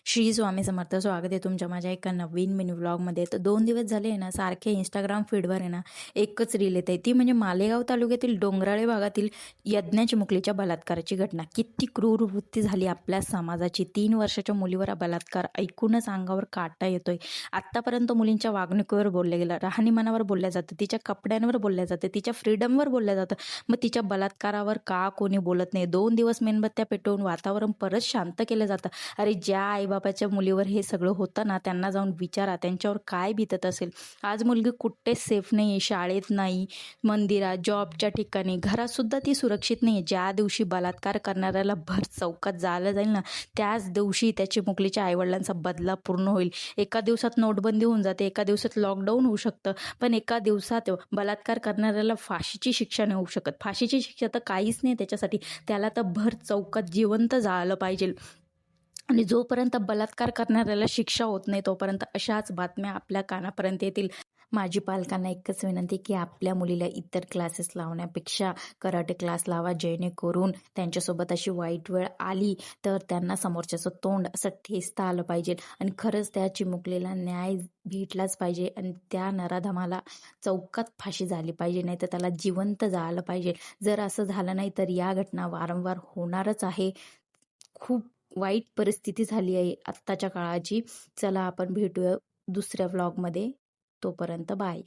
श्री स्वामी समर्थ. स्वागत आहे तुमच्या माझ्या एका नवीन मिनी व्लॉगमध्ये. तर 2 दिवस झाले आहे ना, सारखे Instagram फीडवर आहे ना, एकच रील येते. ती म्हणजे मालेगाव तालुक्यातील डोंगराळे भागातील यज्ञा चिमुकलीच्या बलात्काराची घटना. किती क्रूर वृत्ती झाली आपल्या समाजाची. 3 वर्षाच्या मुलीवर हा बलात्कार ऐकूनच अंगावर काटा येतोय. आत्तापर्यंत मुलींच्या वागणुकीवर बोललं गेलं, राहणीमानावर बोललं जातं, तिच्या कपड्यांवर बोललं जातं, तिच्या फ्रीडमवर बोललं जातं. मग तिच्या बलात्कारावर का कोणी बोलत नाही? 2 दिवस मेणबत्त्या पेटवून वातावरण परत शांत केलं जातं. अरे ज्या आईबापाच्या मुलीवर हे सगळं होतं ना, त्यांना जाऊन विचारा त्यांच्यावर काय बीतत असेल. आज मुलगी कुठेच सेफ नाही आहे, शाळेत नाही, मंदिरात, जॉबच्या ठिकाणी, घरात सुद्धा ती सुरक्षित नाही आहे. ज्या दिवशी बलात्कार करणाऱ्याला भर चौकात जाळलं जाईल ना, त्याच दिवशी त्याची मुलीच्या आईवडिलांचा बदला पूर्ण होईल. एका दिवसात नोटबंदी होऊन जाते, एका दिवसात लॉकडाऊन होऊ शकतं, पण एका दिवसात बलात्कार करणाऱ्याला फाशीची शिक्षा नाही होऊ शकत. फाशीची शिक्षा तर काहीच नाही त्याच्यासाठी. त्याला तर भर चौकात जिवंत जाळलं पाहिजे. आणि जोपर्यंत बलात्कार करणाऱ्याला शिक्षा होत नाही तोपर्यंत अशाच बातम्या आपल्या कानापर्यंत येतील. माझी पालकांना एकच विनंती की आपल्या मुलीला इतर क्लासेस लावण्यापेक्षा कराटे क्लास लावा, जेणेकरून त्यांच्यासोबत अशी वाईट वेळ आली तर त्यांना समोरच्याचं तोंड असं ठेचता आलं पाहिजे आणि खरंच त्या चिमुकलीला न्याय भेटलाच पाहिजे आणि त्या नराधमाला चौकात फाशी झाली पाहिजे, नाही तर त्याला जिवंत जाळलं पाहिजे. जर असं झालं नाही तर या घटना वारंवार होणारच आहे. खूप वाईट परिस्थिती झाली आहे आत्ताच्या काळाची. चला आपण भेटूया दुसऱ्या व्लॉगमध्ये. तोपर्यंत बाय.